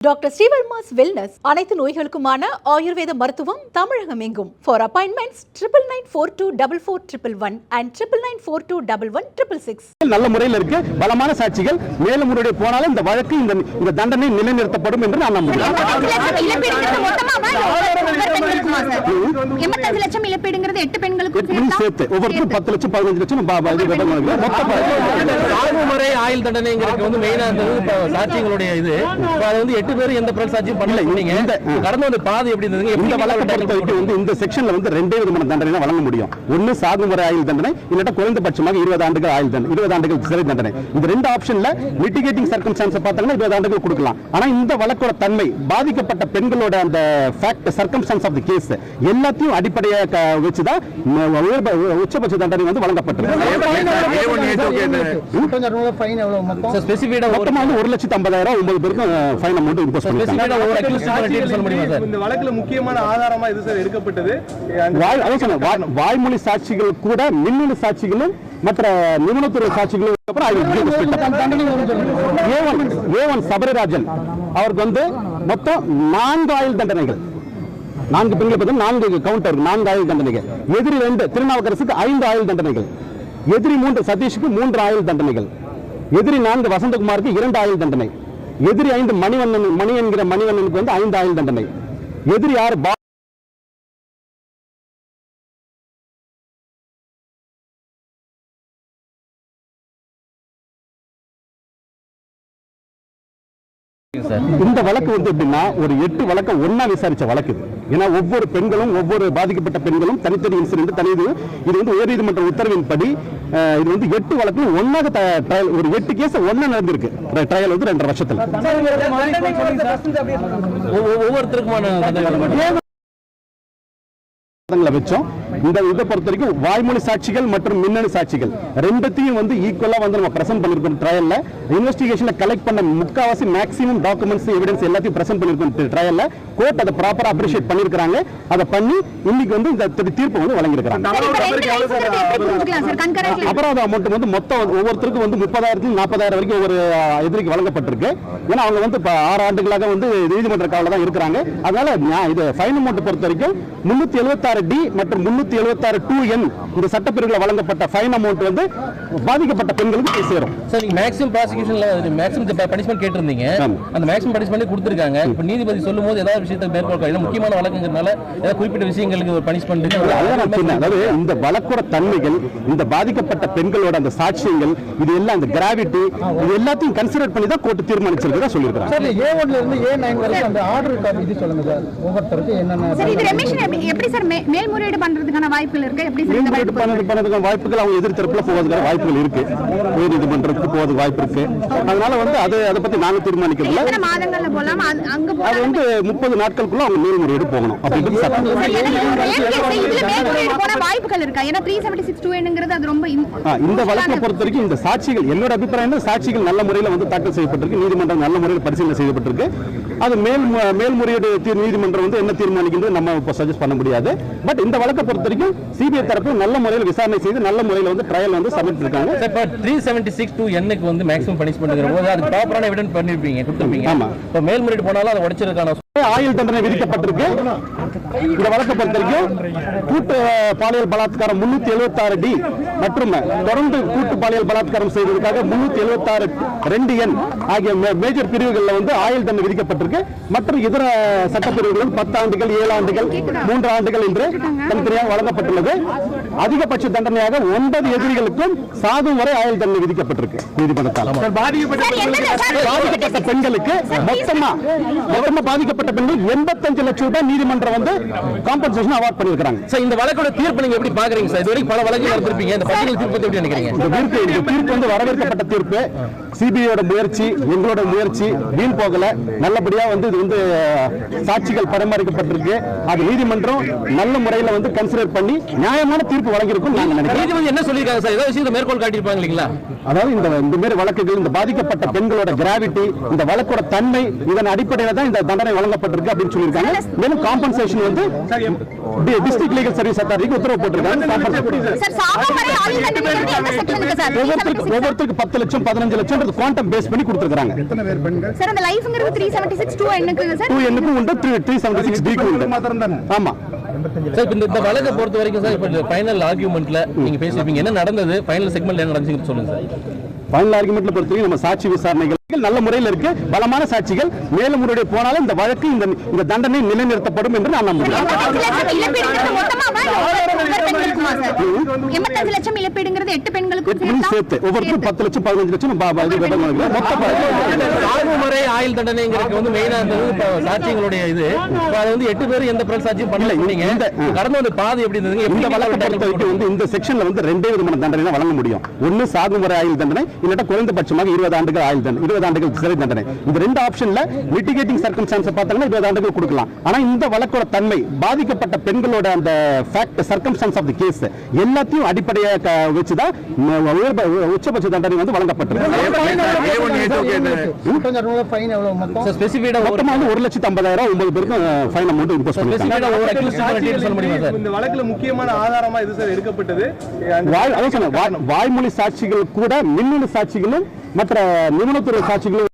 Doctor Srivarma's wellness அனைத்து நோய்களுக்குமான ஆயுர்வேத மருத்துவம் தமிழகம் எங்கும். For appointments 99424411 and 99421166. நல்ல முறையில் இருக்கு, பலமான சாட்சிகள். மேலும் முறையை போனாலும் இந்த வழக்கு இந்த தண்டனை நிலைநிறுத்தப்படும் என்று நான் நம்புகிறேன். 85 லட்சம் இழப்பீடுங்கிறது 8 பெண்களுக்கு சேர்த்து ஒவ்வொருத்தரும் 10 லட்சம் 15 லட்சம் சாகுமுறை ஆயுள் தண்டனைங்கிறது வந்து மெயினா இருந்தது. சாட்சிகளுடைய இது அது வந்து 8 பேர் எந்த புரல் சாட்சியும் பண்ணல. நீங்க கடந்த ஒரு பாதை எப்படி இருந்தது? இந்த வழக்கு பொறுத்த வரைக்கும் வந்து இந்த செக்ஷன்ல வந்து ரெண்டே விதமான தண்டனை தான் வழங்க முடியும். ஒன்னு சாகுமுறை ஆயுள் தண்டனை, இல்லட்டா குறைந்தபட்சமாக 20 ஆண்டுகள் ஆயுள் தண்டனை, 20 ஆண்டுகள் சிறை தண்டனை. இந்த ரெண்டு ஆப்ஷன்ல மிட்டிகேட்டிங் சர்க்கம்ஸ்டான்ஸ் பார்த்தாங்கன்னா 20 ஆண்டுகள் கொடுக்கலாம். ஆனா இந்த வழக்கோட தன்மை, பாதிக்கப்பட்ட பெண்களோட அந்த fact circumstances of the case எல்லாத்தையும் அடிப்படையாக வச்சுதான் உச்சபட்ச தண்டனை வந்து வழங்கப்பட்டது. மொத்தமாக 1,50,000 9 பேருக்கும் ஃபைன் அமௌண்ட் இம்போஸ் பண்ணிருக்காங்க. இந்த வழக்குல முக்கியமான ஆதாரமா இது சார் எடுக்கப்பட்டது. வாய்மொழி சாட்சிகள் கூட மின்னணு சாட்சிகளும் மற்ற நிபுணத்துறை சாட்சிகளும் ஏவன் சபரிராஜன் அவருக்கு வந்து மொத்தம் 4 ஆயுள் தண்டனைகள். 4 பெண்களை பற்றி 4 கவுண்டர் 4 ஆயுள் தண்டனைகள். எதிரி 2 திருநாவுக்கரசுக்கு 5 ஆயுள் தண்டனைகள். எதிரி 3 சதீஷுக்கு 3 ஆயுள் தண்டனைகள். எதிரி 4 வசந்தகுமாருக்கு 2 ஆயுள் தண்டனை. எதிரி 5 மணி என்கிற மணிவண்ணனுக்கு வந்து 5 ஆயுள் தண்டனை. எதிரி 6 இந்த வழக்கு வந்து எப்படின்னா ஒரு 8 வழக்க ஒன்னா விசாரிச்ச வழக்கு. ஏன்னா ஒவ்வொரு பெண்களும் ஒவ்வொரு பாதிக்கப்பட்ட பெண்களும் தனித்தனி இன்சிடென்ட் தனிது. இது வந்து உயர்நீதிமன்ற உத்தரவின்படி இது வந்து 8 வழக்கு ஒன்னாக ட்ரையல், ஒரு 8 கேஸ் ஒன்னா நடந்திருக்கு. ட்ரையல் வந்து 2.5 வருஷத்துல ஒவ்வொருத்தருக்குமான வச்சோம். இந்த இதை பொறுத்த வரைக்கும் வாய்மொழி சாட்சிகள் மற்றும் மின்னணு சாட்சிகள் ரெண்டுத்தையும் வந்து ஈக்குவலா வந்து நம்ம பிரசன்ட் பண்ணிருக்கோம். ட்ரையல்ல இன்வெஸ்டிகேஷன்ல கலெக்ட் பண்ண முக்காவாசி மேக்ஸிமம் டாக்குமெண்ட்ஸ் எவிடன்ஸ் எல்லாத்தையும் பிரசன்ட் பண்ணிருக்கோம். ட்ரையல்ல கோர்ட் அதை ப்ராப்பரா அப்ரிஷியேட் பண்ணிருக்காங்க. அதை பண்ணி இன்னைக்கு வந்து இந்த தீர்ப்பு வந்து வழங்கியிருக்காங்க. அபராத அமௌண்ட் வந்து மொத்தம் ஒவ்வொருத்தருக்கும் வந்து 30,000 40,000 வரைக்கும் ஒவ்வொரு எதிரிக்கு வழங்கப்பட்டிருக்கு. ஏன்னா அவங்க வந்து 6 ஆண்டுகளாக வந்து நீதிமன்ற காவல தான் இருக்கிறாங்க. அதனால இது ஃபைன் அமௌண்ட் பொறுத்த வரைக்கும் 376D மற்றும் 376(2)N இந்த சட்டப்பிரிவுகளில் வழங்கப்பட்ட ஃபைன் அமௌண்ட் வந்து பாதிக்கப்பட்ட பெண்களுக்கு போய் சேரும். சார், நீங்க மேக்ஸிமம் ப்ராசிக்யூஷன்ல மேக்ஸிமம் பனிஷ்மென்ட் கேட்டிருந்தீங்க. அந்த மேக்ஸிமம் பனிஷ்மென்ட் கொடுத்திருக்காங்க. இப்போ நீதிபதி சொல்லும்போது ஏதாவது விஷயத்தை மேற்கொள்ள முக்கியமான வழக்குங்கிறதுனால ஏதாவது குறிப்பிட்ட விஷயங்களுக்கு ஒரு பனிஷ்மென்ட் அதாவது இந்த வழக்கோட தன்மைகள், இந்த பாதிக்கப்பட்ட பெண்களோட அந்த சாட்சியங்கள், இது எல்லாம் அந்த கிராவிட்டி இது எல்லாத்தையும் கன்சிடர் பண்ணி தான் கோர்ட் தீர்மானிச்சிருக்கதா சொல்லியிருக்காங்க. சார், A1 ல இருந்து A9 வரைக்கும் அந்த ஆர்டர் காப்பி இது சொல்லுங்க சார். ஒவ்வொருத்தருக்கு என்னென்ன சார் இது ரெமிஷன் எப்படி சார் மேல்முறையீடு பண்றதுக்கான வாய்ப்புகள் இருக்கு? எப்படி சார் இந்த பண்றதுக்கான வாய்ப்புகள் அவங்க எதிர் தரப்புல போவதற்கான வாய்ப்புகள் இருக்கு. உயர்நீதிமன்றத்துக்கு போவது வாய்ப்பு இருக்கு. அதனால வந்து அதை பத்தி நாங்க தீர்மானிக்கிறதுல எத்தனை மாதங்கள்ல போலாம்? அங்க போறது அது வந்து 30 நாட்களுக்குள்ள அவங்க மேல்முறையீடு போகணும் அப்படின்றது சட்டம். இதுல மேல்முறையீடு போன வாய்ப்புகள் இருக்கா? ஏன்னா 376(2)ங்கிறது அது ரொம்ப இந்த வழக்கை பொறுத்த வரைக்கும் இந்த சாட்சிகள், என்னோட அபிப்பிராயம் சாட்சிகள் நல்ல முறையில் வந்து தாக்கல் செய்யப்பட்டிருக்கு. நீதிமன்றம் நல்ல முறையில் பரிசீலனை செய்யப்பட்டிருக்கு. அது மேல்முறையீடு நீதிமன்றம் வந்து என்ன தீர்மானிக்கிறது நம்ம இப்போ சஜஸ்ட் பண்ண முடியாது. பட் இந்த வழக்கை பொறுத்த வரைக்கும் சிபிஐ தரப்பு நல்ல முறையில் விசாரணை செய்து நல்ல முறையில் வந்து ட்ரையல் வந்து சப்மிட் இருக்காங்க. இப்போ 376(2)N வந்து மேக்ஸிமம் பனிஷ்மென்ட்ங்கிற போது அது ப்ராப்பரான எவிடன்ஸ் பண்ணிருப்பீங்க, கொடுத்துருப்பீங்க. ஆமா. இப்போ மேல்முறையீடு போனாலும் அதை உடைச்சிருக்கான ஆயுள் தண்டனை விதிக்கப்பட்டிருக்கு. இந்த வழக்கை பொறுத்த வரைக்கும் கூட்டு பாலியல் பலாத்காரம் 376D மற்றும் தொடர்ந்து கூட்டு பாலியல் பலாத்காரம் செய்வதற்காக 376(2)N ஆகிய மேஜர் பிரிவுகளில் வந்து ஆயுள் தண்டனை விதிக்கப்பட்டிருக்கு. மற்ற இதர சட்டப்பிரிவுகளும் 10 ஆண்டுகள் 7 ஆண்டுகள் 3 ஆண்டுகள் என்று தனித்தனியாக வழங்கப்பட்டுள்ளது. அதிகபட்ச தண்டனையாக 9 எதிரிகளுக்கும் சாகும் வரை ஆயுள் தண்டனை விதிக்கப்பட்டிருக்கு நீதிமன்றத்தால். பாதிக்கப்பட்ட பெண்களுக்கு மொத்தமா பாதிக்கப்பட்ட பெண்கள் 85 லட்சம் ரூபாய் நீதிமன்றம் வந்து காம்பன்சேஷன் அவார்ட் பண்ணிருக்காங்க. சார், இந்த வழக்கோட தீர்ப்பு நீங்க எப்படி பாக்குறீங்க சார்? இதுவரைக்கும் பல வழக்குகள் நடந்திருப்பீங்க. இந்த பட்டியல் தீர்ப்பு எப்படி நினைக்கிறீங்க? இந்த தீர்ப்பு வந்து வரவேற்கப்பட்ட தீர்ப்பு. சிபிஐயோட முயற்சி, எங்களோட முயற்சி வீண் போகல. நல்லபடியா வந்து இது வந்து சாட்சிகள் பரிமாறிக்கப்பட்டிருக்கு. அது நீதிமன்றம் நல்ல நல்ல முறையில் வந்து கன்சிடர் பண்ணி நியாயமான தீர்ப்பு வழங்கியிருக்கும் நாங்க நினைக்கிறோம். நீதிபதி என்ன சொல்லியிருக்காங்க சார்? ஏதாவது விஷயத்தை மேற்கோள் காட்டியிருப்பாங்க இல்லைங்களா? அதாவது இந்த மாதிரி வழக்குகள், இந்த பாதிக்கப்பட்ட பெண்களோட கிராவிட்டி, இந்த வழக்கோட தன்மை, இதன் அடிப்படையில் தான் இந்த தண்டனை வழங்கப்பட்டிருக்கு அப்படின்னு சொல்லியிருக்காங்க. மேலும் காம்பன்சேஷன் வந்து டிஸ்ட்ரிக்ட் லீகல் சர்வீஸ் அத்தாரிட்டிக்கு உத்தரவு போட்டிருக்காங்க. சார் சாகும் வரை ஆயுள் தண்டனை வந்து எந்த செக்ஷனுக்கு சார்? ஒவ்வொருத்தருக்கு 10 லட்சம் 15 லட்சம் குவாண்டம் பேஸ் பண்ணி கொடுத்திருக்காங்க. சார் அந்த லைஃப்ங்கிறது 376 2 என்னக்கு சார்? 2 எண்ணுக்கு உண்டு, 376 டிக்கு உண்டு. ஆமா சார், இப்ப இந்த வழக்கை பொறுத்த வரைக்கும் சார், இப்ப ஃபைனல் ஆர்குமெண்ட்ல நீங்க பேசிருப்பீங்க, என்ன நடந்தது, ஃபைனல் செக்மெண்ட்ல என்ன நடந்துச்சுன்னு சொல்லுங்க சார். ஃபைனல் ஆர்குமெண்ட்ல பொறுத்தவரைக்கும் நம்ம சாட்சி விசாரணைகள் நல்ல முறையில் இருக்கு, பலமான சாட்சிகள். மேலும் முறையை போனாலும் இந்த வழக்கு இந்த தண்டனை நிலைநிறுத்தப்படும் என்று நான் நம்புகிறேன். 85 லட்சம் இழப்பீடுங்கிறது 8 பெண்களுக்கும் சேர்த்து ஒவ்வொருத்தரும் 10 லட்சம் 15 லட்சம் சாகும் வரை ஆயுள் தண்டனைங்கிறது வந்து மெயினா இருந்தது. இப்ப சாட்சியங்களுடைய இது அது வந்து 8 பேர் எந்த பிரல் சாட்சியும் பண்ணல. நீங்க கடந்த வந்து பாதி எப்படி இருந்தது? இந்த வழக்கை பொறுத்தவரைக்கும் வந்து இந்த செக்ஷன்ல வந்து 2 விதமான தண்டனை தான் வழங்க முடியும். ஒன்னு சாகும் வரை ஆயுள் தண்டனை, இல்லட்டா குறைந்தபட்சமாக 20 ஆண்டுகள் ஆயுள் தண்டனை, 20 ஆண்டுகள் சிறை தண்டனை. இந்த 2 ஆப்ஷன்ல மிட்டிகேட்டிங் சர்க்கம்ஸ்டான்ஸ் பார்த்தீங்கன்னா 20 ஆண்டுகள் கொடுக்கலாம். ஆனா இந்த வழக்கோட தன்மை, பாதிக்கப்பட்ட பெண்களோட அந்த fact circumstances of the case எல்லாத்தையும் அடிப்படையாக வச்சுதான் உச்சபட்ச தண்டனை வந்து வழங்கப்பட்டிருக்கு. ஃபைன் எவ்வளவு மொத்தம்? ஸ்பெசிஃபைடா மொத்தமா வந்து 1,50,000 9 பேருக்கு ஃபைன் அமௌண்ட் இம்போஸ் பண்ணிருக்காங்க. ஒரு அக்யூஸ்ட் சொல்ல முடியுமா சார்? இந்த வழக்குல முக்கியமான ஆதாரமா இது சார் எடுக்கப்பட்டது. வாய்மொழி சாட்சிகள் கூட மின்னணு சாட்சிகளும் மற்ற நிபுணத்துறை சாட்சிகளும்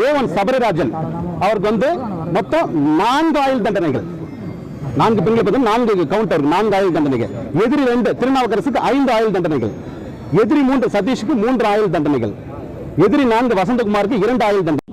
A1 சபரிராஜன் அவருக்கு வந்து மொத்தம் 4 ஆயுள் தண்டனைகள். 4 பெண்களை பத்தி 4 கவுண்டர், 4 ஆயுள் தண்டனைகள். எதிரி 2 திருநாவுக்கரசுக்கு 5 ஆயுள் தண்டனைகள். எதிரி 3 சதீஷுக்கு 3 ஆயுள் தண்டனைகள். எதிரி 4 வசந்தகுமாருக்கு 2 ஆயுள் தண்டனை.